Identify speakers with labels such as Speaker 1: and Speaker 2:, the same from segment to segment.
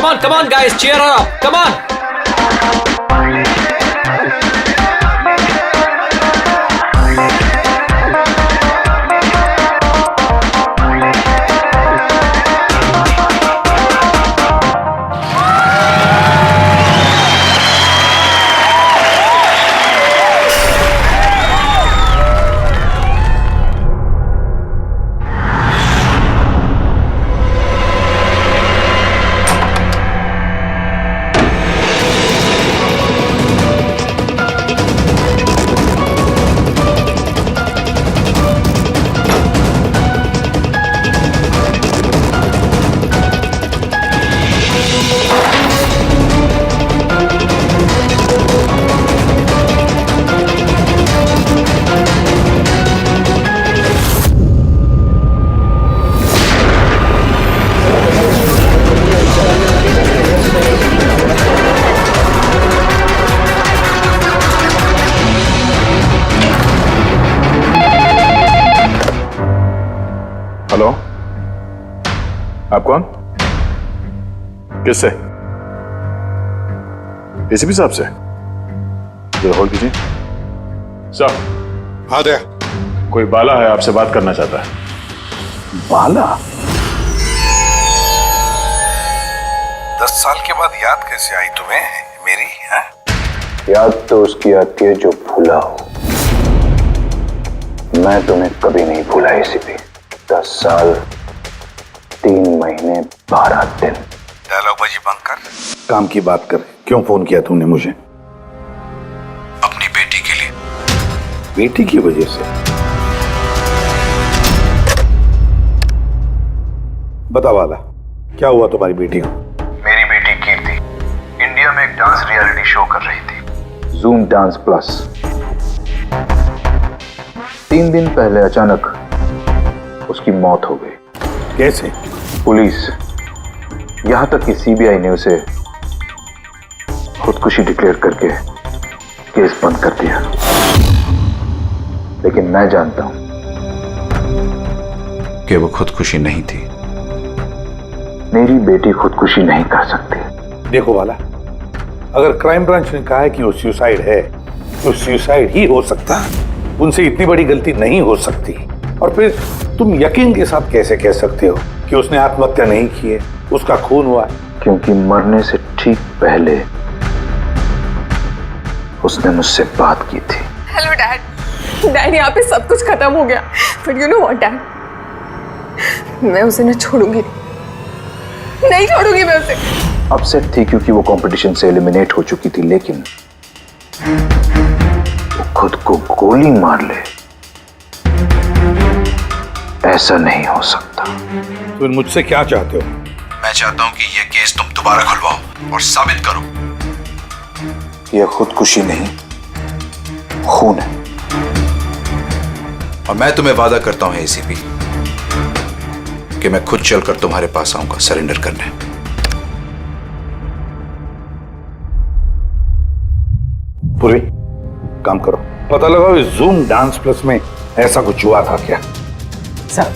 Speaker 1: come on guys, cheer her up, come on.
Speaker 2: Hello, आप कौन? किससे? एसीपी साहब से? जरा होल्ड कीजिए। सर।
Speaker 3: हाँ दे।
Speaker 2: कोई बाला है, आपसे बात करना चाहता है।
Speaker 3: बाला?
Speaker 4: 10 साल के बाद याद कैसे आई तुम्हें मेरी? है?
Speaker 3: याद तो उसकी आती है जो भूला हो। मैं तुम्हें कभी नहीं भूला एसीपी। 10 साल 3 महीने 12 दिन।
Speaker 4: डायलॉग बाजी बंद कर।
Speaker 3: काम की बात कर। क्यों फोन किया तुमने मुझे?
Speaker 4: अपनी बेटी के लिए।
Speaker 3: बेटी की वजह से? बता वाला, क्या हुआ तुम्हारी बेटी को?
Speaker 4: मेरी बेटी कीर्ति इंडिया में एक डांस रियलिटी शो कर रही थी,
Speaker 3: जूम डांस प्लस। 3 दिन पहले अचानक उसकी मौत हो गई। कैसे? पुलिस, यहां तक कि सीबीआई ने उसे खुदकुशी डिक्लेयर करके केस बंद कर दिया। लेकिन मैं जानता हूं
Speaker 4: कि वो खुदकुशी नहीं थी।
Speaker 3: मेरी बेटी खुदकुशी नहीं कर सकती। देखो वाला, अगर क्राइम ब्रांच ने कहा है कि वो सुसाइड है तो सुसाइड ही हो सकता है। उनसे इतनी बड़ी गलती नहीं हो सकती। और फिर तुम यकीन के साथ कैसे कह सकते हो कि उसने आत्महत्या नहीं की है, उसका खून हुआ? क्योंकि मरने से ठीक पहले उसने मुझसे बात की थी।
Speaker 5: Hello dad. डैड, यहाँ पे सब कुछ खत्म हो गया। But you know what dad, मैं उसे न छोड़ूंगी, नहीं छोड़ूंगी मैं उसे।
Speaker 3: अपसेट थी क्योंकि वो कंपटीशन से एलिमिनेट हो चुकी थी, लेकिन वो खुद को गोली मार ले, ऐसा नहीं हो सकता। तुम मुझसे क्या चाहते हो?
Speaker 4: मैं चाहता हूं कि यह केस तुम दोबारा खुलवाओ और साबित करो
Speaker 3: यह खुदकुशी नहीं, खून है।
Speaker 4: और मैं तुम्हें वादा करता हूं एसीपी कि मैं खुद चलकर तुम्हारे पास आऊंगा सरेंडर करने।
Speaker 3: पूरी काम करो, पता लगाओ इस जूम डांस प्लस में ऐसा कुछ हुआ था क्या?
Speaker 6: सर।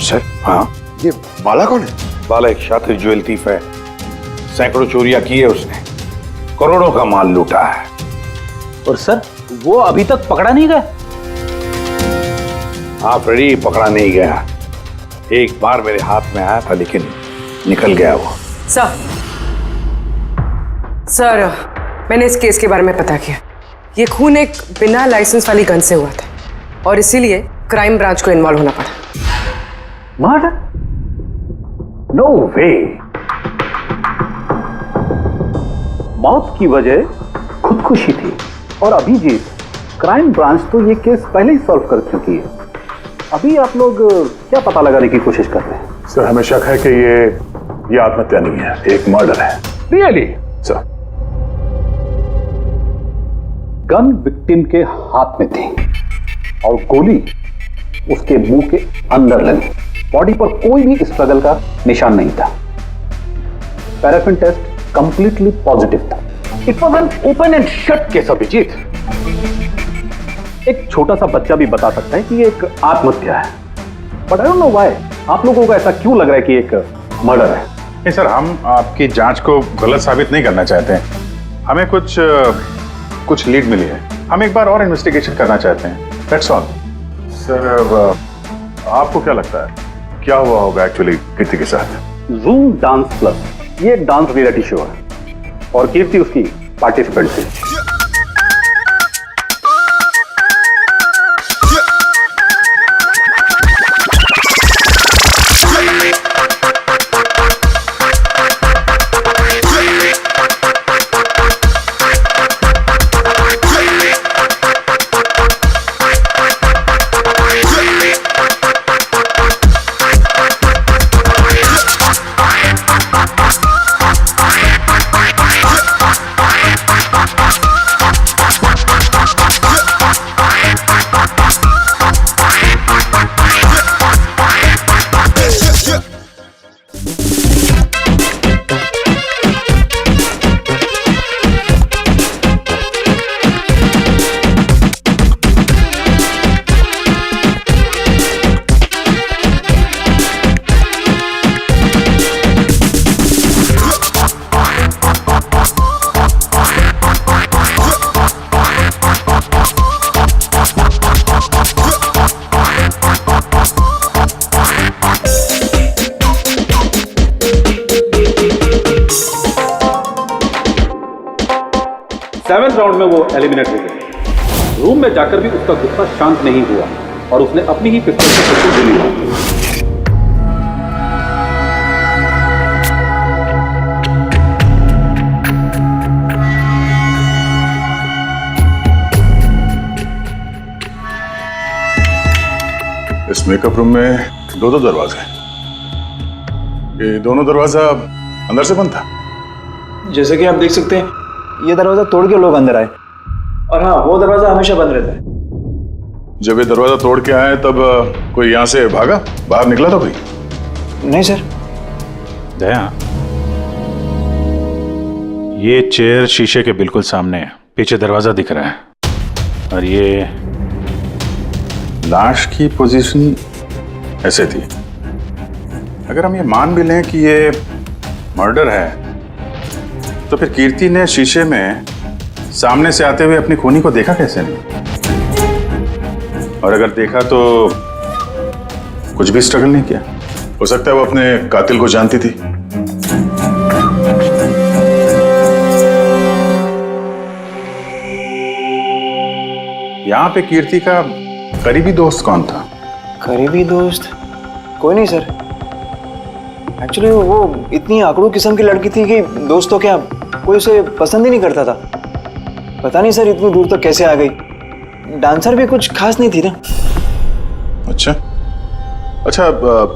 Speaker 3: सर? हाँ,
Speaker 6: ये बाला कौन है?
Speaker 3: बाला एक शातिर ज्वेल थीफ है। सैकड़ों चोरियां की है उसने, करोड़ों का माल लूटा है।
Speaker 6: और सर, वो अभी तक पकड़ा नहीं गया?
Speaker 3: हाँ फ्रेडी, पकड़ा नहीं गया। एक बार मेरे हाथ में आया था लेकिन निकल गया वो।
Speaker 5: सर, मैंने इस केस के बारे में पता किया। ये खून एक बिना लाइसेंस वाली गन से हुआ था और इसीलिए क्राइम ब्रांच को इन्वॉल्व होना पड़ा।
Speaker 6: मर्डर? नो वे। मौत की वजह खुदकुशी थी। और अभिजीत, क्राइम ब्रांच तो ये केस पहले ही सॉल्व कर चुकी है। अभी आप लोग क्या पता लगाने की कोशिश कर रहे हैं?
Speaker 2: सर, हमें शक है कि ये आत्महत्या नहीं है, एक मर्डर है।
Speaker 6: रियली?
Speaker 2: सर,
Speaker 6: गन विक्टिम के हाथ में थी और गोली उसके मुंह के अंदर लगी। बॉडी पर कोई भी स्ट्रगल का निशान नहीं था। पैराफिन टेस्ट कंप्लीटली पॉजिटिव था। It was an open and shut case Abhijit. एक छोटा सा बच्चा भी बता सकता है कि ये एक आत्महत्या है। But I don't know why आप लोगों को ऐसा क्यों लग रहा है कि एक मर्डर है।
Speaker 7: नहीं सर, हम आपकी जांच को गलत साबित नहीं करना चाहते हैं। हमें कुछ लीड मिली है, हम एक बार और इन्वेस्टिगेशन करना चाहते हैं, दैट्स ऑल। सर आपको क्या लगता है क्या हुआ होगा एक्चुअली कीर्ति के साथ?
Speaker 6: जूम डांस प्लस ये एक डांस रियलिटी शो है और कीर्ति उसकी पार्टिसिपेंट थी। सेवेंथ राउंड में वो एलिमिनेट हो गई। रूम में जाकर भी उसका गुस्सा शांत नहीं हुआ और उसने अपनी ही पिस्तौल से उसको गोली मारी।
Speaker 7: इस मेकअप रूम में दो दरवाजे हैं। ये दोनों दरवाजा अंदर से बंद था।
Speaker 8: जैसे कि आप देख सकते हैं ये दरवाजा तोड़ के लोग अंदर आए, और हाँ वो दरवाजा हमेशा बंद रहता है।
Speaker 7: जब ये दरवाजा तोड़ के आए तब कोई यहां से भागा, बाहर निकला था कोई?
Speaker 8: नहीं सर।
Speaker 7: दया, ये चेयर शीशे के बिल्कुल सामने है, पीछे दरवाजा दिख रहा है और ये लाश की पोजीशन ऐसे थी। अगर हम ये मान भी लें कि ये मर्डर है तो फिर कीर्ति ने शीशे में सामने से आते हुए अपनी खूनी को देखा कैसे नहीं? और अगर देखा तो कुछ भी स्ट्रगल नहीं किया? हो सकता है वो अपने कातिल को जानती थी। यहां पे कीर्ति का करीबी दोस्त कौन था?
Speaker 8: करीबी दोस्त कोई नहीं सर। एक्चुअली वो इतनी आकड़ू किस्म की लड़की थी कि दोस्त तो क्या कोई उसे पसंद ही नहीं करता था। पता नहीं सर इतनी दूर तक कैसे आ गई। डांसर भी कुछ खास नहीं थी ना।
Speaker 7: अच्छा,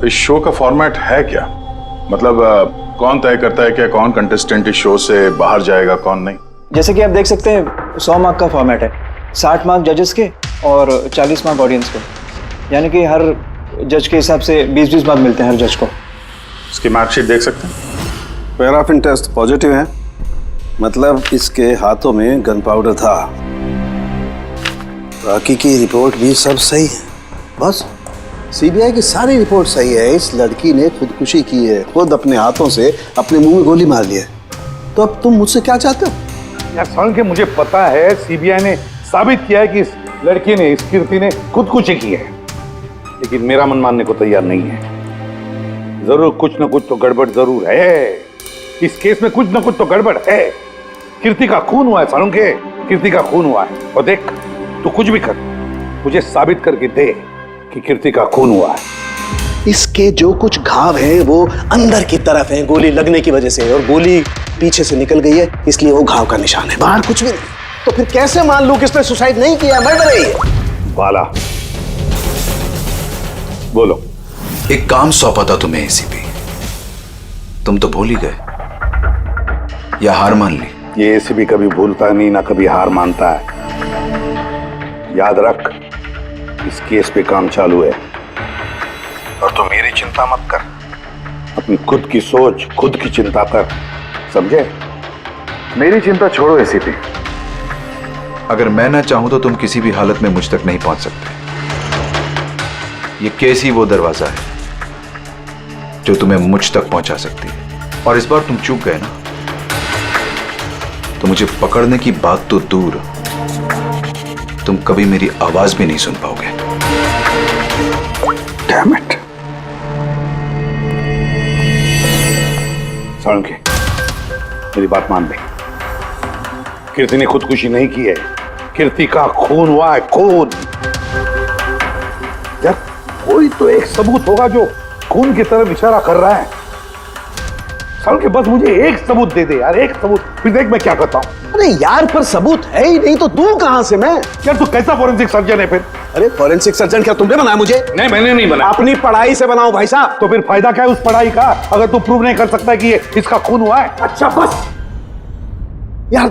Speaker 7: इस शो का फॉर्मेट है क्या? मतलब कौन तय करता है कि कौन कंटेस्टेंट इस शो से बाहर जाएगा कौन नहीं?
Speaker 8: जैसे कि आप देख सकते हैं 100 मार्क का फॉर्मेट है, 60 मार्क जजेस के और 40 मार्क ऑडियंस के। यानी कि हर जज के हिसाब से 20-20 मार्क मिलते हैं हर जज को।
Speaker 7: इसकी मार्कशीट देख सकते हैं।
Speaker 9: पैराफिन टेस्ट पॉजिटिव है, मतलब इसके हाथों में गन पाउडर था। बाकी की रिपोर्ट भी सब सही है। बस सीबीआई की सारी रिपोर्ट सही है। इस लड़की ने खुदकुशी की है, खुद अपने हाथों से अपने मुंह में गोली मार ली है। तो अब तुम मुझसे क्या चाहते हो?
Speaker 3: यार सारण के मुझे पता है सीबीआई ने साबित किया है कि इस लड़की ने, इस कीर्ति ने खुदकुशी की है, लेकिन मेरा मन मानने को तैयार नहीं है। जरूर कुछ न कुछ तो गड़बड़ जरूर है। इस केस में कुछ न कुछ तो गड़बड़ है। कीर्ति का खून हुआ है सारुण के, कीर्ति का खून हुआ है। और देख तू कुछ भी कर, मुझे साबित करके दे कि कीर्ति का खून हुआ है।
Speaker 9: इसके जो कुछ घाव हैं वो अंदर की तरफ हैं, गोली लगने की वजह से, और गोली पीछे से निकल गई है, इसलिए वो घाव का निशान है, बाहर कुछ भी नहीं। तो फिर कैसे मान लूं कि इसने सुसाइड नहीं किया, मर्डर है ये?
Speaker 3: बाला बोलो।
Speaker 4: एक काम सौंपा था तुम्हें एसीपी, तुम तो भूल ही गए या हार मान ली?
Speaker 3: ये एसीपी कभी भूलता नहीं, ना कभी हार मानता है। याद रख, इस केस पे काम चालू है और तू मेरी चिंता मत कर, अपनी खुद की सोच, खुद की चिंता कर, समझे?
Speaker 7: मेरी चिंता छोड़ो एसीपी।
Speaker 4: अगर मैं ना चाहूं तो तुम किसी भी हालत में मुझ तक नहीं पहुंच सकते। ये केस ही वो दरवाजा है जो तुम्हें मुझ तक पहुंचा सकती है। और इस बार तुम चूक गए ना, तो मुझे पकड़ने की बात तो दूर, तुम कभी मेरी आवाज भी नहीं सुन पाओगे।
Speaker 3: Damn it. साळुंखे, मेरी बात मान ले। कीर्ति ने खुदकुशी नहीं की है, कीर्ति का खून हुआ है, खून। यार कोई तो एक सबूत होगा जो खून की तरफ इशारा कर रहा है। साळुंखे बस मुझे एक सबूत दे दे यार, एक सबूत, फिर देख मैं क्या करता हूं।
Speaker 9: अरे यार पर सबूत है ही नहीं तो दूं कहां से मैं?
Speaker 3: यार तू कैसा फॉरेंसिक सर्जन है फिर?
Speaker 9: अरे फॉरेंसिक सर्जन क्या तुमने बनाया मुझे?
Speaker 3: नहीं मैंने नहीं बनाया।
Speaker 9: अपनी पढ़ाई से बनाओ भाई साहब।
Speaker 3: तो फिर फायदा क्या है उस पढ़ाई का अगर तू प्रूव नहीं कर सकता कि ये इसका खून हुआ है?
Speaker 9: अच्छा बस यार,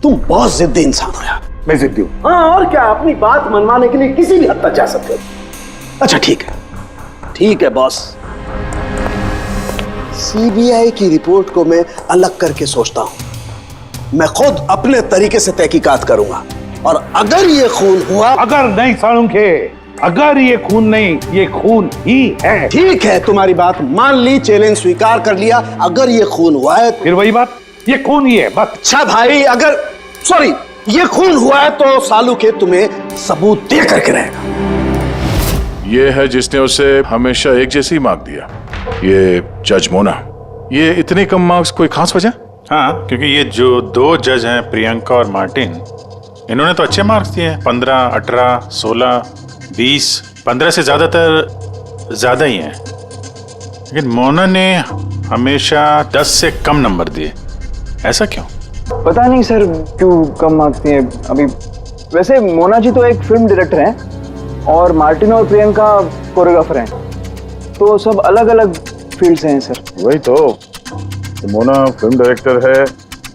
Speaker 9: तुम बहुत जिद्दी इंसान हो यार।
Speaker 3: मैं जिद्दी हूं।
Speaker 9: हाँ और क्या, अपनी बात मनवाने के लिए किसी भी हद तक जा सकते हो। अच्छा ठीक है बॉस, सीबीआई की रिपोर्ट को मैं अलग करके सोचता हूं। मैं खुद अपने तरीके से तहकीकात करूंगा और अगर ये खून हुआ,
Speaker 3: अगर नहीं साळुंखे, अगर ये खून नहीं, ये खून ही है।
Speaker 9: ठीक है तुम्हारी बात मान ली, चैलेंज स्वीकार कर लिया। अगर ये खून हुआ है
Speaker 3: फिर वही बात, ये खून ही है बस।
Speaker 9: अच्छा भाई, अगर सॉरी ये खून हुआ है तो सालूखे तुम्हें सबूत दे करके रहेगा।
Speaker 10: ये है जिसने उसे हमेशा एक जैसी मार्क दिया, ये जज मोना। ये इतने कम मार्क्स कोई खास वजह?
Speaker 7: हाँ, क्योंकि ये जो दो जज हैं, प्रियंका और मार्टिन, इन्होंने तो अच्छे मार्क्स दिए हैं, 15, 18, 16, 20, 15 से ज्यादातर ज्यादा ही हैं। लेकिन मोना ने हमेशा 10 से कम नंबर दिए, ऐसा क्यों?
Speaker 8: पता नहीं सर क्यों कम मार्क्स दिए अभी। वैसे मोना जी तो एक फिल्म डायरेक्टर हैं और मार्टिन और प्रियंका कोरियोग्राफर हैं, तो सब अलग अलग फील्ड से हैं सर।
Speaker 7: वही तो मोना फिल्म डायरेक्टर है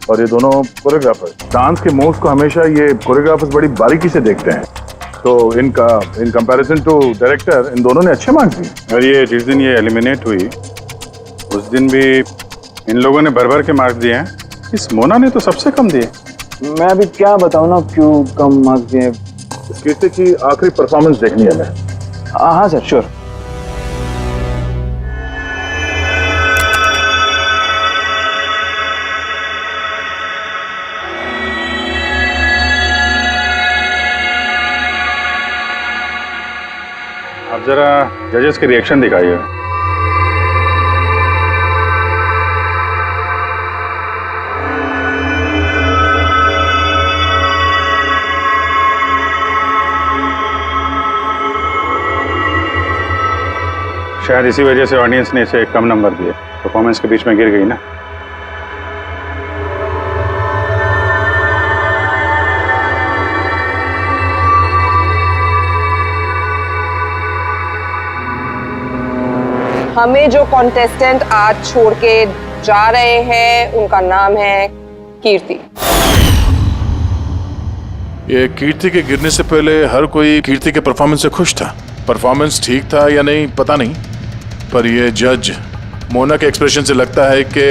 Speaker 7: और ये दोनों कोरियोग्राफर। डांस के मूव्स को हमेशा ये कोरियोग्राफर्स बड़ी बारीकी से देखते हैं, तो इन कंपैरिजन टू डायरेक्टर इन दोनों ने अच्छे मार्क्स दिए। और ये जिस दिन ये एलिमिनेट हुई उस दिन भी इन लोगों ने भर भर के मार्क्स दिए हैं, इस मोना ने तो सबसे कम दिए।
Speaker 8: मैं अभी क्या बताऊँ ना क्यों कम मार्क्स दिए।
Speaker 7: कीर्ति की आखिरी परफॉर्मेंस देखनी है मैं।
Speaker 8: हाँ सर श्योर।
Speaker 7: आप जरा जजेस के रिएक्शन दिखाइए। शायद इसी वजह से ऑडियंस ने इसे कम नंबर दिए, परफॉर्मेंस के बीच में गिर गई ना।
Speaker 5: हमें जो कॉन्टेस्टेंट आज छोड़ के जा रहे हैं उनका नाम है कीर्ति।
Speaker 10: ये कीर्ति के गिरने से पहले हर कोई कीर्ति के परफॉर्मेंस से खुश था। परफॉर्मेंस ठीक था या नहीं पता नहीं, पर ये जज मोना के एक्सप्रेशन से लगता है कि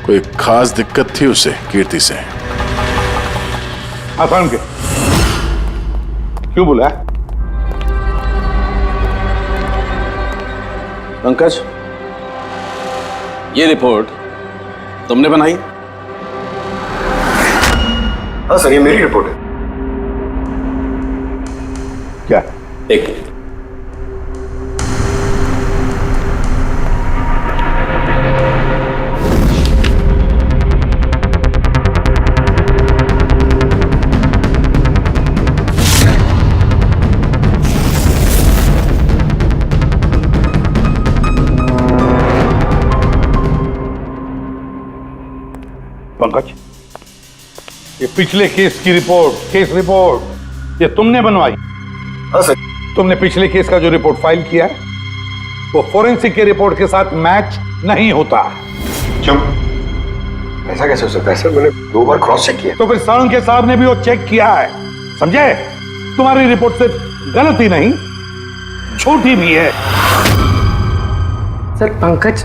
Speaker 10: कोई खास दिक्कत थी उसे कीर्ति से।
Speaker 3: आसान के क्यों बोला?
Speaker 9: पंकज, ये रिपोर्ट तुमने बनाई?
Speaker 2: हाँ सर, ये मेरी रिपोर्ट है।
Speaker 3: क्या?
Speaker 9: एक मिनट।
Speaker 3: पंकज, ये पिछले केस की रिपोर्ट, केस रिपोर्ट ये तुमने बनवाई?
Speaker 2: हाँ सर।
Speaker 3: तुमने पिछले केस का जो रिपोर्ट फाइल किया है वो फोरेंसिक के रिपोर्ट के साथ मैच नहीं होता।
Speaker 2: क्यों? ऐसा कैसे हो सकता है सर? मैंने 2 बार क्रॉस चेक किया।
Speaker 3: तो फिर साळुंखे साहब ने भी वो चेक किया है, समझे? तुम्हारी रिपोर्ट सिर्फ गलत ही नहीं, झूठी भी है।
Speaker 11: सर पंकज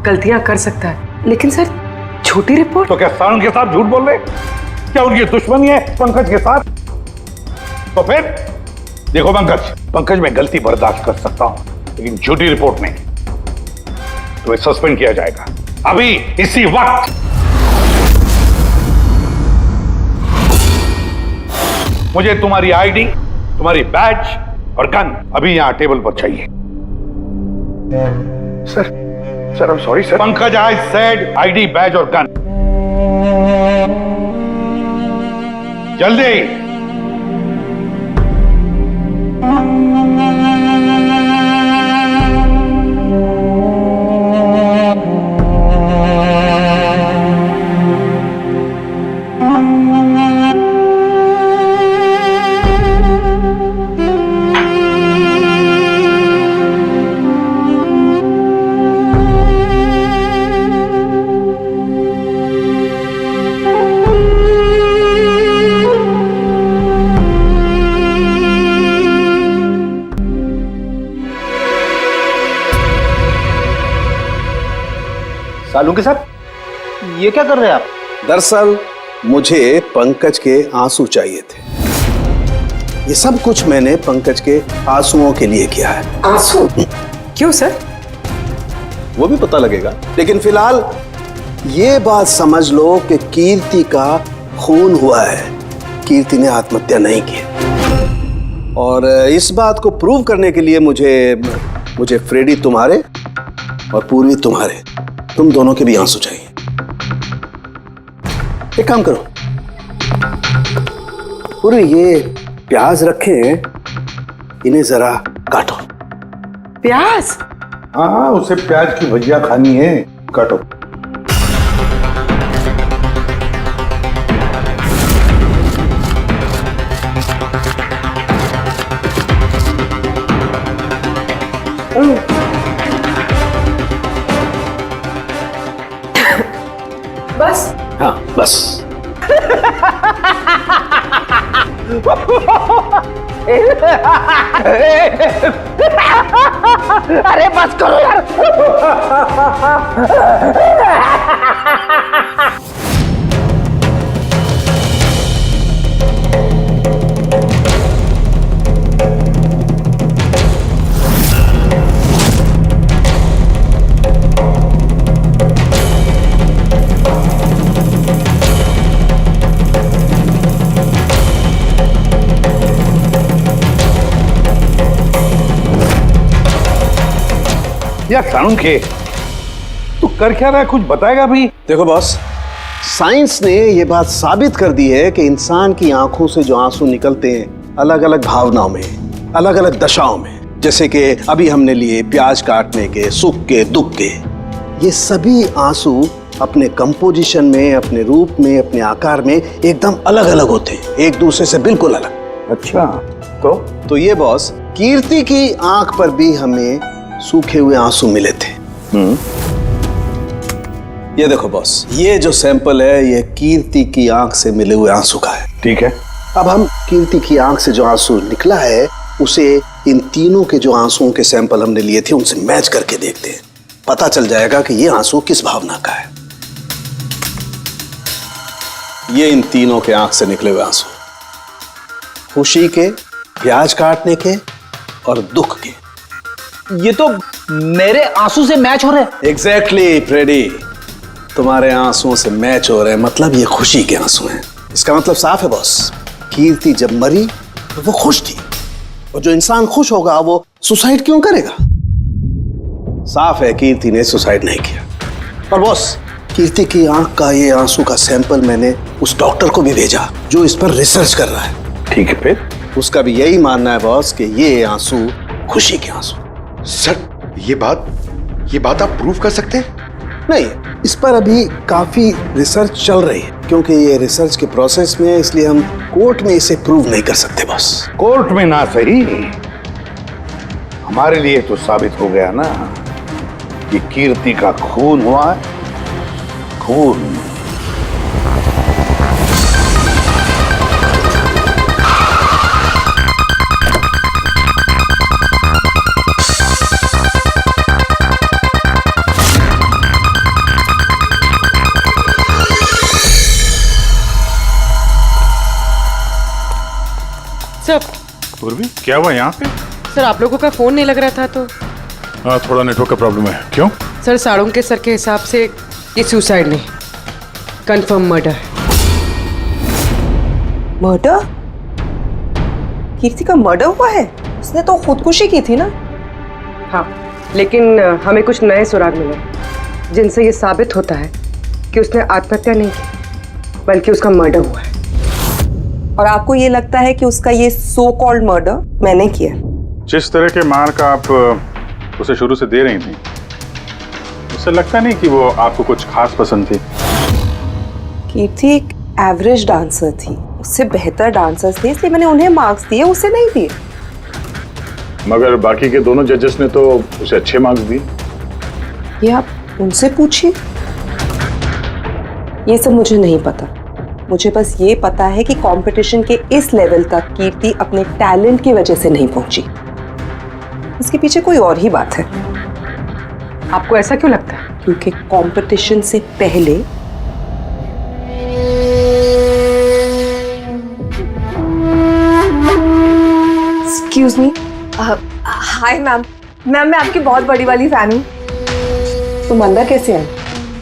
Speaker 11: गलतियां कर सकता है, लेकिन सर छोटी रिपोर्ट।
Speaker 3: तो क्या साळुंखे साहब झूठ बोल रहे? क्या उनकी दुश्मनी है पंकज के साथ? तो फिर देखो पंकज, मैं गलती बर्दाश्त कर सकता हूं, लेकिन झूठी रिपोर्ट नहीं। तुम्हें सस्पेंड किया जाएगा। अभी इसी वक्त। मुझे तुम्हारी आईडी, तुम्हारी बैज और गन अभी यहां टेबल पर चाहिए।
Speaker 2: Sir I am sorry sir.
Speaker 3: Pankaj, I said ID, badge और गन। जल्दी।
Speaker 8: सालुंके साहब, ये क्या कर रहे हैं आप?
Speaker 9: दरअसल मुझे पंकज के आंसू चाहिए थे। ये सब कुछ मैंने पंकज के आंसुओं के लिए किया है।
Speaker 11: आंसू? क्यों सर?
Speaker 9: वो भी पता लगेगा, लेकिन फिलहाल ये बात समझ लो कि कीर्ति का खून हुआ है। कीर्ति ने आत्महत्या नहीं की। और इस बात को प्रूव करने के लिए मुझे फ्रेडी तुम्हारे और पूर्वी तुम्हारे, तुम दोनों के भी आंसू चाहिए। एक काम करो, पूरी ये प्याज रखे हैं, इन्हें जरा काटो।
Speaker 11: प्याज?
Speaker 3: हाँ, उसे प्याज की भजिया खानी है, काटो।
Speaker 5: बस?
Speaker 9: हाँ बस।
Speaker 8: अरे बस करो यार।
Speaker 3: यार सालुंके, तू कर क्या रहा है, कुछ बताएगा भी?
Speaker 9: देखो बॉस, साइंस ने ये बात साबित कर दी है कि इंसान की आंखों से जो आंसू निकलते हैं अलग अलग भावनाओं में, अलग अलग दशाओं में, जैसे कि अभी हमने लिए प्याज काटने के, सुख के, दुख के, ये सभी आंसू अपने कंपोजिशन में, अपने रूप में, अपने आकार में एकदम अलग अलग होते हैं, एक दूसरे से बिल्कुल अलग।
Speaker 3: अच्छा, तो
Speaker 9: ये बॉस, कीर्ति की आंख पर भी हमें सूखे हुए आंसू मिले थे। ये देखो बॉस, ये जो सैंपल है ये कीर्ति की आंख से मिले हुए आंसू का है।
Speaker 3: ठीक है।
Speaker 9: अब हम कीर्ति की आंख से जो आंसू निकला है उसे इन तीनों के जो आंसुओं के सैंपल हमने लिए थे उनसे मैच करके देखते हैं, पता चल जाएगा कि ये आंसू किस भावना का है। ये इन तीनों के आंख से निकले हुए आंसू, खुशी के, प्याज काटने के और दुख के।
Speaker 8: ये तो मेरे आंसू से मैच हो रहे हैं।
Speaker 9: एग्जैक्टली फ्रेडी, तुम्हारे आंसुओं से मैच हो रहे हैं, मतलब ये खुशी के आंसू हैं। इसका मतलब साफ है बॉस, कीर्ति जब मरी तो वो खुश थी, और जो इंसान खुश होगा वो सुसाइड क्यों करेगा? साफ है कीर्ति ने सुसाइड नहीं किया। और बॉस, कीर्ति की आंख का ये आंसू का सैंपल मैंने उस डॉक्टर को भी भेजा जो इस पर रिसर्च कर रहा है।
Speaker 3: ठीक है, फिर
Speaker 9: उसका भी यही मानना है बॉस कि ये आंसू खुशी के आंसू।
Speaker 2: सर, ये बात आप प्रूव कर सकते हैं?
Speaker 9: नहीं, इस पर अभी काफी रिसर्च चल रही है, क्योंकि ये रिसर्च के प्रोसेस में है, इसलिए हम कोर्ट में इसे प्रूव नहीं कर सकते बॉस।
Speaker 3: कोर्ट में ना सही, हमारे लिए तो साबित हो गया ना कि कीर्ति का खून हुआ है। खून।
Speaker 11: सर,
Speaker 10: पूर्वी, क्या हुआ यहाँ पे?
Speaker 11: सर आप लोगों का फोन नहीं लग रहा था तो।
Speaker 10: हाँ, थोड़ा नेटवर्क का प्रॉब्लम है। क्यों?
Speaker 11: सर साड़ोंके सर के हिसाब से ये सुसाइड नहीं, कंफर्म मर्डर है।
Speaker 5: मर्डर? कीर्ति का मर्डर हुआ है? उसने तो खुदकुशी की थी ना?
Speaker 11: हाँ, लेकिन हमें कुछ नए सुराग मिले जिनसे ये साबित होता है कि उसने आत्महत्या नहीं की बल्कि उसका मर्डर हुआ है।
Speaker 5: और आपको ये लगता है कि उसका ये सो कॉल्ड मर्डर मैंने किया?
Speaker 7: जिस तरह के मार का आप उसे शुरू से दे रही थी, उससे लगता नहीं कि वो आपको कुछ खास पसंद थी।
Speaker 5: कीर्ति एक एवरेज डांसर थी, उससे बेहतर डांसर्स थे, इसलिए मैंने उन्हें मार्क्स दिए, उसे नहीं दिए।
Speaker 7: मगर बाकी के दोनों जजेस ने तो उसे अच्छे मार्क्स दिए।
Speaker 5: ये आप उनसे पूछिए, ये सब मुझे नहीं पता। मुझे बस ये पता है कि कंपटीशन के इस लेवल तक कीर्ति अपने टैलेंट की वजह से नहीं पहुंची। इसके पीछे कोई और ही बात है।
Speaker 11: आपको ऐसा क्यों लगता है?
Speaker 5: क्योंकि कंपटीशन से पहले एक्सक्यूज मी, हाय मैम। मैं आपकी बहुत बड़ी वाली फैन हूँ। तुम अंदर कैसे आए?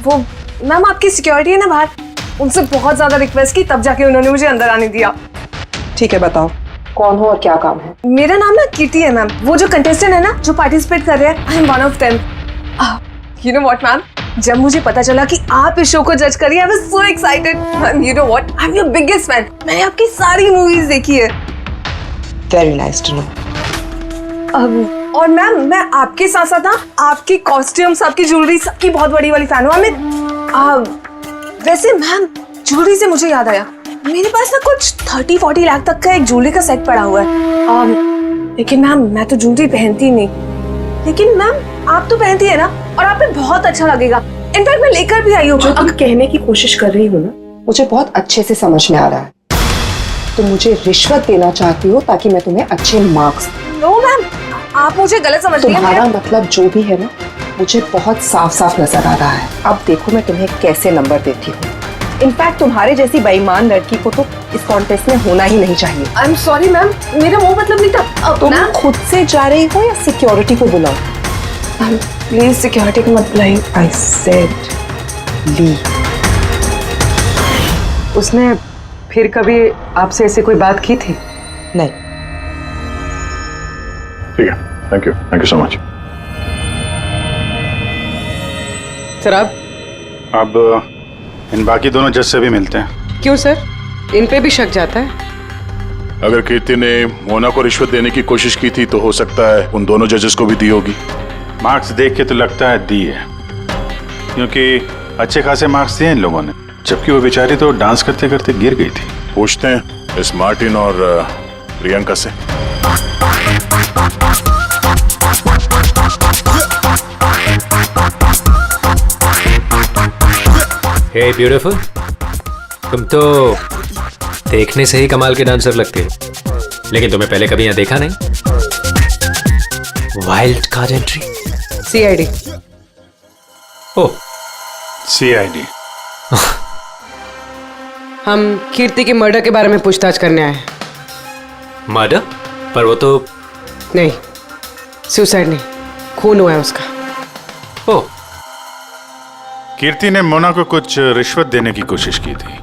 Speaker 5: वो मैम आपकी सिक्योरिटी है ना बाहर, उनसे बहुत ज्यादा रिक्वेस्ट की, तब जाके उन्होंने मुझे अंदर आने दिया। ठीक है, बताओ कौन हो और क्या काम है? मेरा नाम ना कीर्ति है मैम। वो जो कंटेस्टेंट है ना जो पार्टिसिपेट कर रहे हैं, I am one of them. You know what ma'am, जब मुझे पता चला कि आप इस शो को जज करिए, I was so excited. Ma'am you know what, I am your biggest fan. मैंने आपकी सारी मूवीज देखी है। Very nice to know. और मैम मैं आपके साथ साथ ना आपकी कॉस्ट्यूम्स, आपकी ज्वेलरी, सबकी बहुत बड़ी वाली फैन हूँ। वैसे मैम ज्वेलरी से मुझे याद आया, मेरे पास ना कुछ 30-40 लाख तक का एक ज्वेलरी का सेट पड़ा हुआ है। लेकिन मैम मैं तो ज्वेलरी पहनती नहीं। लेकिन मैम आप तो पहनती है ना, और आप पे बहुत अच्छा लगेगा। इनफैक्ट मैं लेकर भी आई हूँ। जो तुम कहने की कोशिश कर रही हो ना, मुझे बहुत अच्छे से समझ में आ रहा है। तुम मुझे रिश्वत देना चाहती हो ताकि मैं तुम्हें अच्छे मार्क्स। नो मैम, आप मुझे गलत समझ रही हैं। तुम्हारा मतलब जो भी है ना, मुझे बहुत साफ साफ नजर आ रहा है। अब देखो मैं तुम्हें कैसे नंबर देती हूँ। इनफैक्ट तुम्हारे जैसी बेईमान लड़की को तो इस कॉन्टेस्ट में होना ही नहीं चाहिए। आई एम सॉरी मैम, मेरा वो मतलब नहीं था। तुम खुद से जा रही हो या सिक्योरिटी को बुलाओ? प्लीज सिक्योरिटी को मत बुलाइए। आई सेड ली।
Speaker 11: उसने फिर कभी आपसे ऐसे कोई बात की थी?
Speaker 5: नहीं।
Speaker 7: ठीक है, thank you so much.
Speaker 11: Sir
Speaker 7: अब इन बाकी दोनों जज से भी मिलते हैं।
Speaker 11: क्यों सर, इन पे भी शक जाता है?
Speaker 10: अगर कीर्ति ने मोना को रिश्वत देने की कोशिश की थी तो हो सकता है उन दोनों जजेस को भी दी होगी।
Speaker 7: मार्क्स देख के तो लगता है दी है, क्योंकि अच्छे खासे मार्क्स दिए इन लोगों ने, जबकि वो बेचारी तो डांस करते करते गिर गई थी।
Speaker 10: पूछते हैं इस मार्टिन और प्रियंका से।
Speaker 1: हे ब्यूटीफुल, तुम तो देखने से ही कमाल के डांसर लगती हो, लेकिन तुम्हें पहले कभी यहाँ देखा नहीं। Wild card entry.
Speaker 11: CID।
Speaker 1: ओह,
Speaker 7: CID।
Speaker 11: हम कीर्ति के मर्डर के बारे में पूछताछ करने आए हैं।
Speaker 1: मर्डर? पर वो तो
Speaker 11: नहीं, सुसाइड नहीं, खून हुआ है उसका।
Speaker 1: ओह,
Speaker 7: कीर्ति ने मोना को कुछ रिश्वत देने की कोशिश की थी,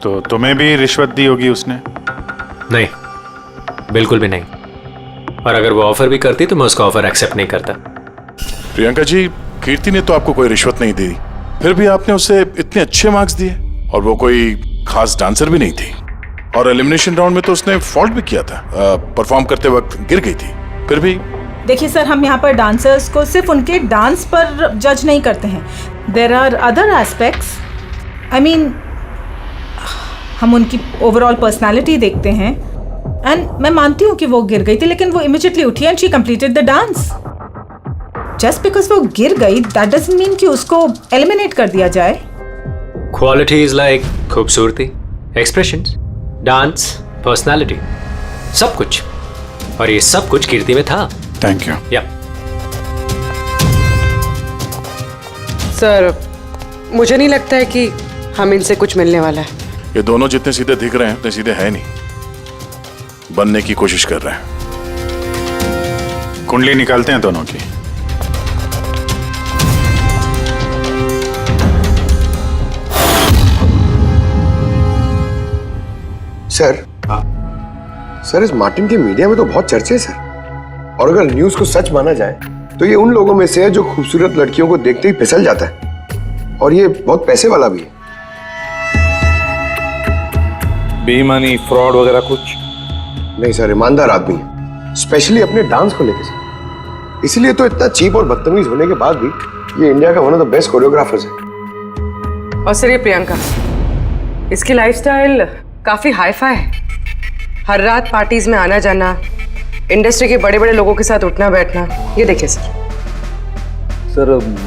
Speaker 7: तो तुम्हें भी रिश्वत दी होगी उसने?
Speaker 1: नहीं, बिल्कुल भी नहीं। और अगर वो ऑफर भी करती तो मैं उसका ऑफर एक्सेप्ट नहीं करता।
Speaker 10: प्रियंका जी, कीर्ति ने तो आपको कोई रिश्वत नहीं दी, फिर भी आपने उसे इतने अच्छे मार्क्स दिए, और वो कोई खास डांसर भी नहीं थी, और एलिमिनेशन राउंड में तो उसने फॉल्ट भी किया था, परफॉर्म करते वक्त गिर गई थी। फिर भी
Speaker 12: देखिए सर, हम यहाँ पर डांसर्स को सिर्फ उनके डांस पर जज नहीं करते हैं। There are other aspects. I mean, हम उनकी ओवरऑल पर्सनालिटी देखते हैं। एंड मैं मानती हूँ कि वो गिर गई थी, लेकिन वो इमीडिएटली उठी and she completed the dance. Just because वो गिर गई दैट डजंट मीन कि उसको एलिमिनेट कर दिया जाए।
Speaker 1: क्वालिटीज लाइक खूबसूरती, एक्सप्रेशंस, डांस, पर्सनालिटी, सब कुछ, और ये सब कुछ कीर्ति में था।
Speaker 7: Thank you.
Speaker 1: या
Speaker 11: सर, मुझे नहीं लगता है कि हम इनसे कुछ मिलने वाला है।
Speaker 10: ये दोनों जितने सीधे दिख रहे हैं उतने सीधे हैं नहीं, बनने की कोशिश कर रहे हैं।
Speaker 7: कुंडली निकालते हैं दोनों की।
Speaker 13: सर इस मार्टिन के मीडिया में तो बहुत चर्चे है सर, और अगर न्यूज को सच माना जाए तो ये उन लोगों में से है जो खूबसूरत लड़कियों को देखते ही फिसल जाता है, और ये बहुत पैसे वाला भी है।
Speaker 3: बेईमानी, फ्रॉड वगैरह कुछ
Speaker 13: नहीं सर, ईमानदार आदमी है, स्पेशली अपने डांस को लेकर सर। इसलिए तो इतना चीप और बदतमीज होने के बाद भी ये इंडिया का one of the best choreographers है।
Speaker 11: और सर ये प्रियंका, इसकी लाइफस्टाइल काफी हाई-फाई है। हर रात पार्टीज में आना जाना, इंडस्ट्री के बड़े बड़े लोगों के साथ उठना बैठना, ये देखिए
Speaker 6: सर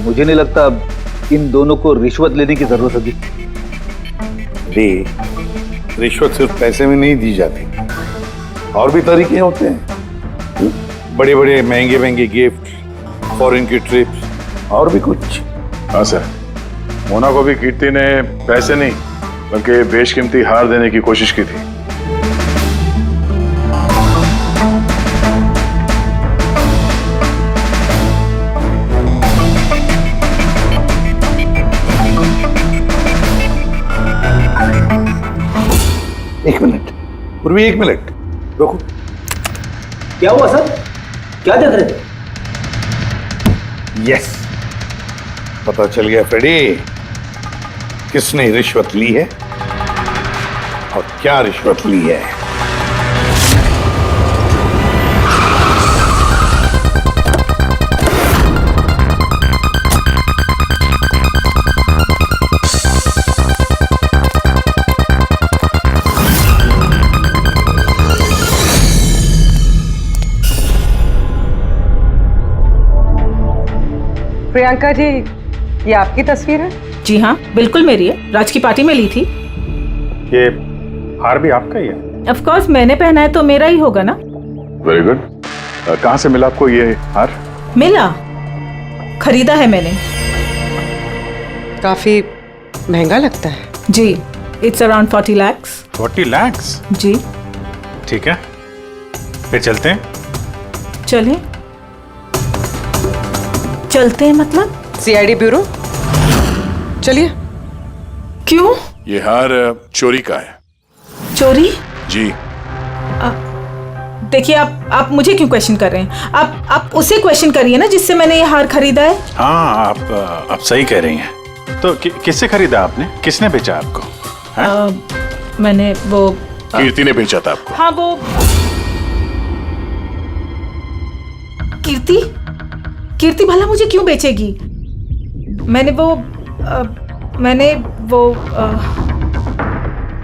Speaker 6: मुझे नहीं लगता इन दोनों को रिश्वत लेने की जरूरत होगी।
Speaker 3: रिश्वत सिर्फ पैसे में नहीं दी जाती, और भी तरीके होते हैं, बड़े बड़े महंगे महंगे गिफ्ट, फॉरेन की ट्रिप्स, और भी कुछ।
Speaker 10: हाँ सर, मोना को भी कीर्ति ने पैसे नहीं बल्कि बेशकीमती हार देने की कोशिश की थी।
Speaker 3: एक मिनट पूर्वी, एक मिनट रुको।
Speaker 6: क्या हुआ सर, क्या देख रहे थे?
Speaker 3: यस, पता चल गया फ्रेडी, किसने रिश्वत ली है और क्या रिश्वत ली है।
Speaker 11: प्रियंका जी, ये आपकी तस्वीर है?
Speaker 12: जी हाँ, बिल्कुल मेरी है, राज की पार्टी में ली थी।
Speaker 7: ये हार भी आपका ही है?
Speaker 12: ऑफ कोर्स, मैंने पहना है तो मेरा ही होगा ना।
Speaker 7: Very good. कहाँ से मिला आपको ये हार?
Speaker 12: मिला, खरीदा है मैंने।
Speaker 11: काफी महंगा लगता है।
Speaker 12: जी, इट्स अराउंड 40 lakhs।
Speaker 7: 40 lakhs?
Speaker 12: जी।
Speaker 7: ठीक है, फिर चलते हैं।
Speaker 12: चलें? चलते हैं मतलब?
Speaker 11: सीआईडी ब्यूरो, चलिए।
Speaker 12: क्यों?
Speaker 10: ये हार चोरी का है।
Speaker 12: चोरी?
Speaker 10: जी।
Speaker 12: देखिए, आप मुझे क्यों क्वेश्चन कर रहे हैं? आप उसे क्वेश्चन करिए ना जिससे मैंने ये हार खरीदा है।
Speaker 7: हाँ, आप सही कह रही हैं। तो किससे खरीदा आपने? किसने बेचा आपको?
Speaker 12: मैंने वो
Speaker 10: कीर्ति ने बेचा था आपको।
Speaker 12: हाँ, वो कीर्ति भला मुझे क्यों बेचेगी? मैंने वो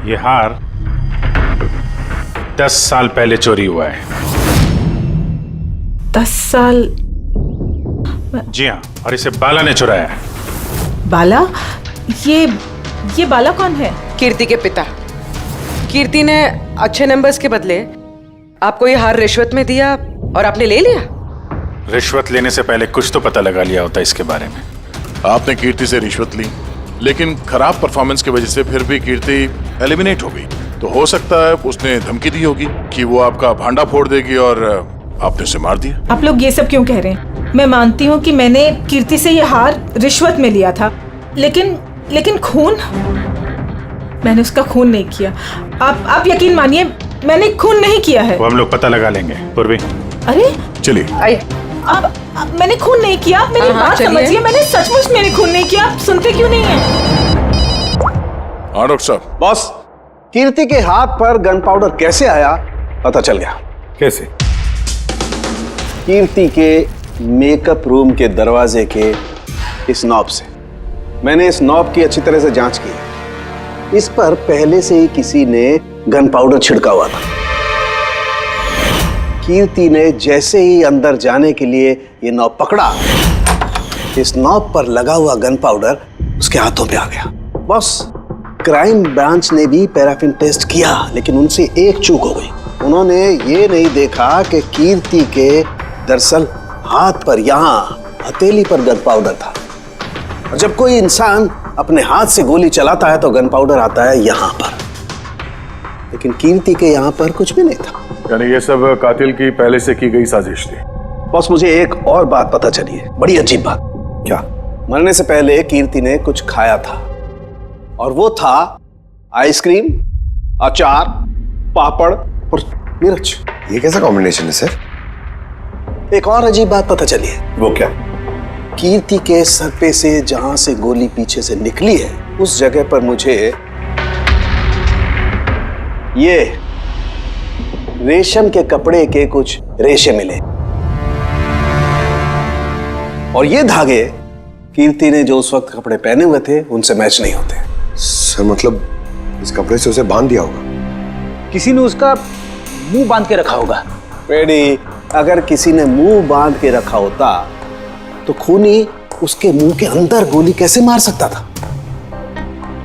Speaker 7: ये हार 10 साल पहले चोरी हुआ है।
Speaker 12: 10 साल?
Speaker 7: जी हाँ, और इसे बाला ने चुराया है।
Speaker 12: बाला? ये बाला कौन है?
Speaker 11: कीर्ति के पिता। कीर्ति ने अच्छे नंबर्स के बदले आपको ये हार रिश्वत में दिया और आपने ले लिया।
Speaker 7: रिश्वत लेने से पहले कुछ तो पता लगा लिया होता इसके बारे में।
Speaker 10: आपने कीर्ति से रिश्वत ली, लेकिन खराब परफॉर्मेंस की वजह से फिर भी कीर्ति एलिमिनेट हो गई। तो हो सकता है उसने धमकी दी होगी कि वो आपका भांडा फोड़ देगी और आपने उसे मार दिया।
Speaker 12: आप लोग ये सब क्यों कह रहे हैं? मैं मानती हूँ कि मैंने कीर्ति से ये हार रिश्वत में लिया था, लेकिन खून? मैंने उसका खून नहीं किया। आप यकीन मानिए, मैंने खून नहीं किया है।
Speaker 7: वो हम लोग पता लगा लेंगे। पूर्वी,
Speaker 12: अरे
Speaker 7: चलिए।
Speaker 11: आइए।
Speaker 12: अब मैंने खून नहीं किया, मेरी बात समझिए, मैंने सचमुच मैंने खून नहीं किया। आप सुनते क्यों नहीं हैं?
Speaker 10: हाँ डॉक्टर साहब।
Speaker 9: बॉस, कीर्ति के हाथ पर गन पाउडर कैसे आया पता चल गया।
Speaker 3: कैसे?
Speaker 9: कीर्ति के मेकअप रूम के दरवाजे के इस नॉब से। मैंने इस नॉब की अच्छी तरह से जांच की। इस पर पहले से ही किसी ने गन पाउडर छिड़का हुआ था। कीर्ति ने जैसे ही अंदर जाने के लिए ये नॉब पकड़ा, इस नॉब पर लगा हुआ गन पाउडर उसके हाथों पे आ गया। बॉस, क्राइम ब्रांच ने भी पैराफिन टेस्ट किया, लेकिन उनसे एक चूक हो गई। उन्होंने ये नहीं देखा कि कीर्ति के दरअसल हाथ पर, यहाँ हथेली पर गन पाउडर था। और जब कोई इंसान अपने हाथ से गोली चलाता है तो गन पाउडर आता है यहाँ पर, लेकिन कीर्ति के यहाँ पर कुछ भी नहीं था।
Speaker 10: यानी ये सब कातिल की पहले से की गई साजिश थी।
Speaker 9: बॉस, मुझे एक और बात पता चली है, बड़ी अजीब बात।
Speaker 3: क्या?
Speaker 9: मरने से पहले कीर्ति ने कुछ खाया था, और वो था आइसक्रीम, अचार पापड़ और मिर्च।
Speaker 13: ये कैसा कॉम्बिनेशन है सर?
Speaker 9: एक और अजीब बात पता चली है।
Speaker 3: वो क्या?
Speaker 9: कीर्ति के सर पे से जहां से गोली पीछे से निकली है उस जगह पर मुझे ये रेशम के कपड़े के कुछ रेशे मिले और ये धागे कीर्ति ने जो उस वक्त कपड़े पहने हुए थे उनसे मैच नहीं होते।
Speaker 13: सर मतलब इस कपड़े से उसे बांध दिया होगा।
Speaker 6: किसी ने उसका मुंह बांध के रखा होगा।
Speaker 9: रेडी, अगर किसी ने मुंह बांध के रखा होता तो खूनी उसके मुंह के अंदर गोली कैसे मार सकता था?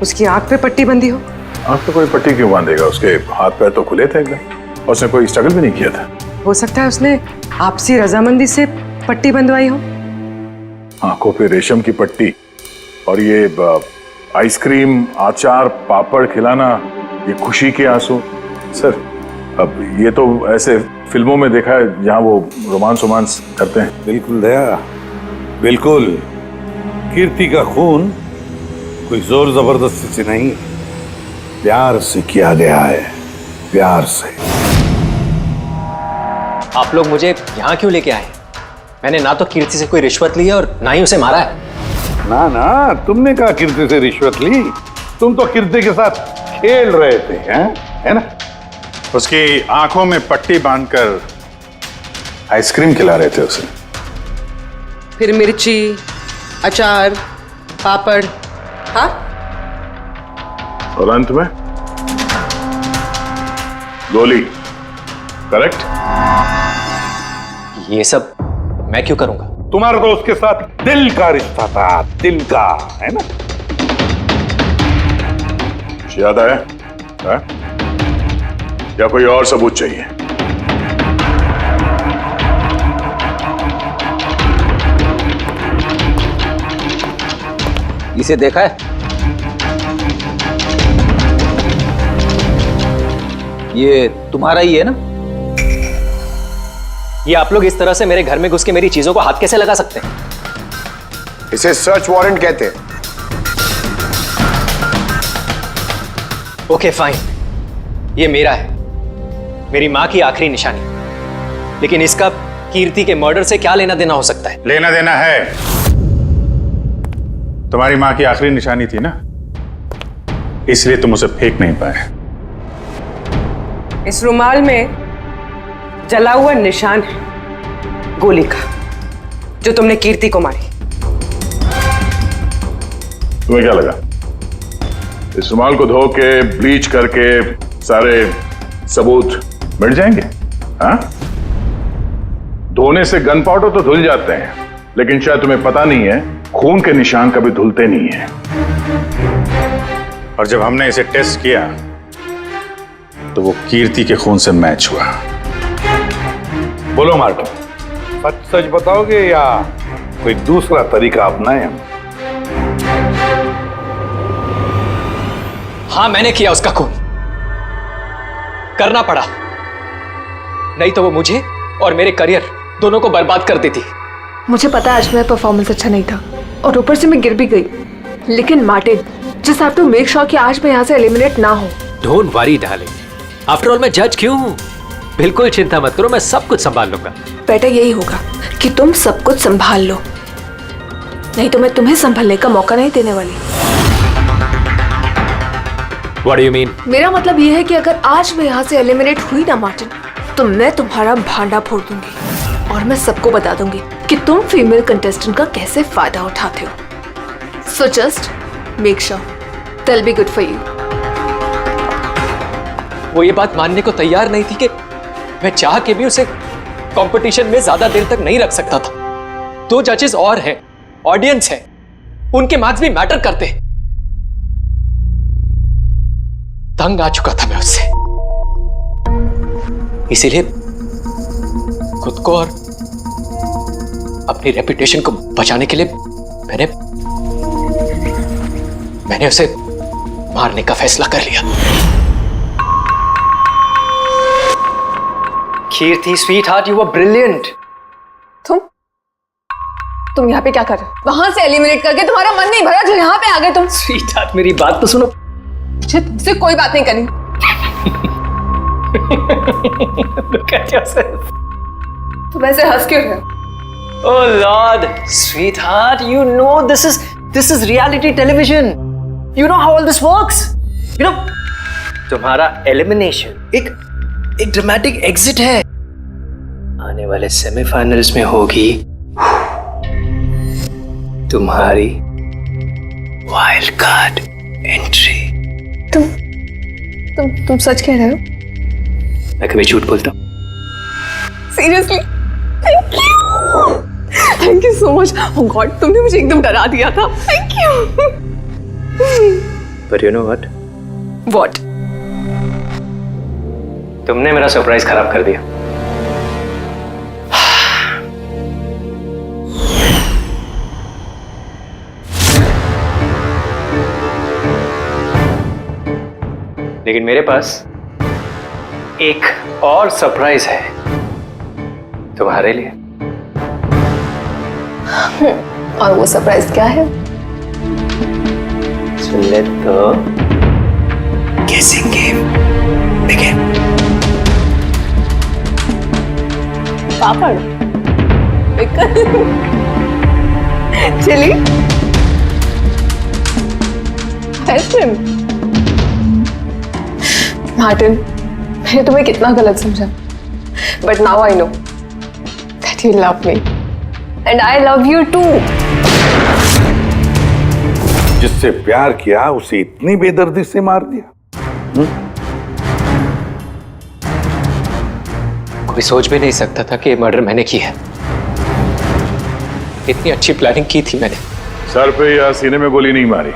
Speaker 11: उसकी आंख पे पट्टी बंधी हो।
Speaker 7: आंख पे कोई पट्टी क्यों बांधेगा? उसके हाथ पैर तो खुले थे एकदम, उसने कोई स्ट्रगल भी नहीं किया था।
Speaker 11: हो सकता है उसने आपसी रजामंदी से पट्टी बंधवाई हो।
Speaker 7: आंखों पे रेशम की पट्टी और ये आइसक्रीम, अचार, पापड़ खिलाना, ये खुशी के आंसू। सर अब ये तो ऐसे फिल्मों में देखा है जहां वो रोमांस करते हैं।
Speaker 3: बिल्कुल दया, बिल्कुल। कीर्ति का खून कोई जोर जबरदस्ती से नहीं, प्यार से किया गया है, प्यार से।
Speaker 1: आप लोग मुझे यहाँ क्यों लेके आए? मैंने ना तो कीर्ति से कोई रिश्वत ली है और ना ही उसे मारा है।
Speaker 3: ना ना, तुमने कहा कीर्ति से रिश्वत ली? तुम तो कीर्ति के साथ खेल रहे थे, हैं? है ना?
Speaker 7: उसकी आंखों में पट्टी बांधकर आइसक्रीम खिला रहे थे उसे।
Speaker 11: फिर मिर्ची, अचार, पापड़, हाँ?
Speaker 7: और अंत में गोली। करेक्ट?
Speaker 1: ये सब मैं क्यों करूंगा?
Speaker 3: तुम्हारा तो उसके साथ दिल का रिश्ता था, दिल का, है ना?
Speaker 7: याद आया? है? या कोई और सबूत चाहिए?
Speaker 6: इसे देखा है? ये तुम्हारा ही है ना?
Speaker 1: ये आप लोग इस तरह से मेरे घर में घुस के मेरी चीजों को हाथ कैसे लगा सकते हैं?
Speaker 13: इसे सर्च वारंट कहते हैं।
Speaker 1: ओके फाइन, ये मेरा है, मेरी मां की आखिरी निशानी। लेकिन इसका कीर्ति के मर्डर से क्या लेना देना हो सकता है?
Speaker 7: लेना देना है। तुम्हारी मां की आखिरी निशानी थी ना, इसलिए तुम उसे फेंक नहीं पाए।
Speaker 11: इस रुमाल में जला हुआ निशान है गोली का, जो तुमने कीर्ति को मारी।
Speaker 7: तुम्हें क्या लगा इस रुमाल को धो के ब्लीच करके सारे सबूत मिट जाएंगे? हाँ? धोने से गन पाउडर तो धुल जाते हैं, लेकिन शायद तुम्हें पता नहीं है खून के निशान कभी धुलते नहीं हैं। और जब हमने इसे टेस्ट किया तो वो कीर्ति के खून से मैच हुआ।
Speaker 3: बोलो मार्टिन, सच सच बताओगे या कोई दूसरा तरीका अपनाएं?
Speaker 1: हाँ, मैंने किया उसका खून, करना पड़ा, नहीं तो वो मुझे और मेरे करियर दोनों को बर्बाद कर देती।
Speaker 5: मुझे पता है आज मेरा परफॉर्मेंस अच्छा नहीं था और ऊपर से मैं गिर भी गई, लेकिन Martin, just have to make sure कि आज मैं यहाँ से एलिमिनेट ना हो।
Speaker 1: Don't worry darling, after all मैं जज क्यों हूँ? बिल्कुल चिंता मत करो, मैं सब कुछ संभाल लूंगा।
Speaker 5: बेटा यही होगा कि तुम सब कुछ संभाल लो, नहीं तो मैं तुम्हें संभालने का मौका नहीं देने वाली।
Speaker 1: What do you mean?
Speaker 5: मेरा मतलब ये है कि अगर आज मैं यहाँ से एलिमिनेट हुई ना मार्टिन, तो मैं तुम्हारा भांडा फोड़ दूंगी और मैं सबको बता दूंगी कि तुम फीमेल कंटेस्टेंट का कैसे फायदा उठाते हो। So just make sure that will be good for you.
Speaker 1: वो ये बात मानने को तैयार नहीं थी कि मैं चाह के भी उसे कंपटीशन में ज्यादा देर तक नहीं रख सकता था। 2 जजेस और हैं, ऑडियंस है, उनके मार्क्स भी मैटर करते हैं। तंग आ चुका था मैं उससे, इसीलिए खुद को और अपनी रेपुटेशन को बचाने के लिए मैंने उसे मारने का फैसला कर लिया। कीर्ति स्वीटहार्ट, यू वर ब्रिलियंट।
Speaker 5: तुम यहाँ पे क्या कर रहे हो? वहां से एलिमिनेट करके तुम्हारा मन नहीं भरा जो यहाँ पे आ गए तुम।
Speaker 1: स्वीटहार्ट, मेरी बात तो सुनो।
Speaker 5: मुझे तुमसे कोई बात नहीं करनी।
Speaker 1: Look at yourself.
Speaker 5: तुम ऐसे हंस क्यों रहे हो?
Speaker 1: Oh Lord, sweetheart, you know this is reality television. You know how all this works. You know, तुम्हारा elimination एक ड्रामेटिक एग्जिट है। आने वाले सेमीफाइनल्स में होगी तुम्हारी वाइल्ड कार्ड एंट्री।
Speaker 5: तुम सच कह रहे हो?
Speaker 1: मैं कभी झूठ बोलता हूँ?
Speaker 5: Seriously? Thank you so much. Oh God, तुमने मुझे एकदम डरा दिया था। Thank you.
Speaker 1: But you know what?
Speaker 5: What?
Speaker 1: तुमने मेरा सरप्राइज खराब कर दिया। लेकिन मेरे पास एक और सरप्राइज है तुम्हारे लिए।
Speaker 5: और वो सरप्राइज क्या है?
Speaker 1: So let the guessing game begin.
Speaker 5: Papad, chilli, ice cream. Martin, मैंने तुम्हें कितना गलत समझा, but now I know that you love me and I love you too.
Speaker 3: जिससे प्यार किया उसे इतनी बेदर्दी से मार दिया।
Speaker 1: कोई सोच भी नहीं सकता था कि ये मर्डर मैंने किया है। इतनी अच्छी प्लानिंग की थी मैंने।
Speaker 10: सर पे या सीने में गोली नहीं मारी,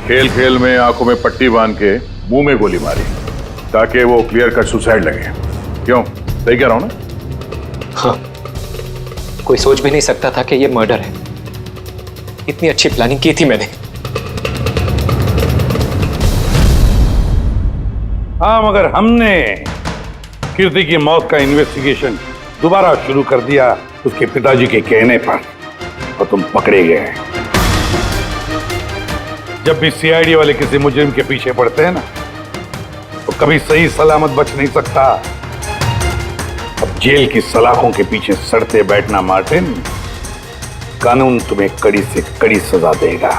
Speaker 10: खेल खेल में आंखों में पट्टी बांध के मुंह में गोली मारी ताकि वो क्लियर कट सुसाइड लगे। क्यों, सही कह रहा हूं ना?
Speaker 1: हाँ, कोई सोच भी नहीं सकता था कि ये मर्डर है। इतनी अच्छी प्लानिंग की थी मैंने।
Speaker 3: हाँ, मगर हमने कीर्ति की मौत का इन्वेस्टिगेशन दोबारा शुरू कर दिया उसके पिताजी के कहने पर, और तुम पकड़े गए। जब भी सीआईडी वाले किसी मुजरिम के पीछे पड़ते हैं ना, तो कभी सही सलामत बच नहीं सकता। अब जेल की सलाखों के पीछे सड़ते बैठना मार्टिन, कानून तुम्हें कड़ी से कड़ी सजा देगा।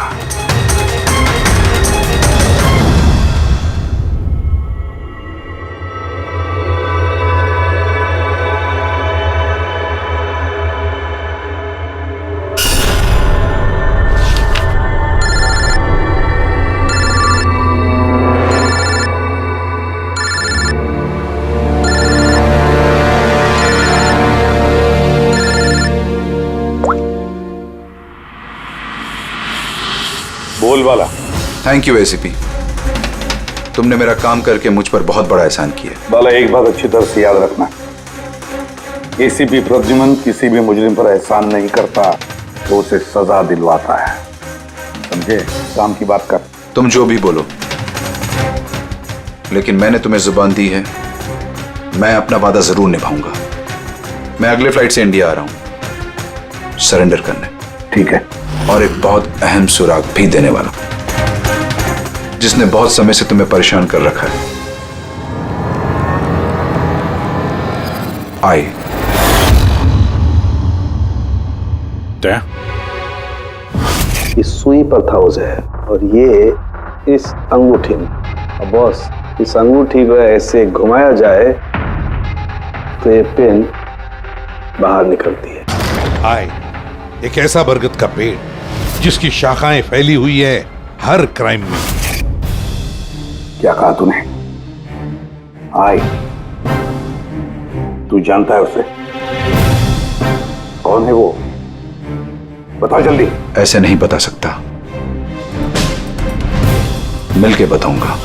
Speaker 3: बोल वाला।
Speaker 4: थैंक यू एसीपी, तुमने मेरा काम करके मुझ पर बहुत बड़ा एहसान किया।
Speaker 3: बाला, एक बात अच्छी तरह से याद रखना, एसीपी प्रद्युमन किसी भी मुजरिम पर एहसान नहीं करता तो उसे सजा दिलवाता है, समझे? काम की बात कर।
Speaker 4: तुम जो भी बोलो, लेकिन मैंने तुम्हें जुबान दी है, मैं अपना वादा जरूर निभाऊंगा। मैं अगले फ्लाइट से इंडिया आ रहा हूं सरेंडर करने।
Speaker 3: ठीक है।
Speaker 4: और एक बहुत अहम सुराग भी देने वाला, जिसने बहुत समय से तुम्हें परेशान कर रखा है। आई
Speaker 9: ये सुई पर था उसे, और ये इस अंगूठी में। अब बॉस, इस अंगूठी को ऐसे घुमाया जाए तो ये पिन बाहर निकलती है।
Speaker 3: आई एक ऐसा बरगद का पेड़ जिसकी शाखाएं फैली हुई है हर क्राइम में। क्या कहा तूने? आई, तू जानता है उसे? कौन है वो? बता जल्दी।
Speaker 4: ऐसे नहीं बता सकता, मिलके बताऊंगा।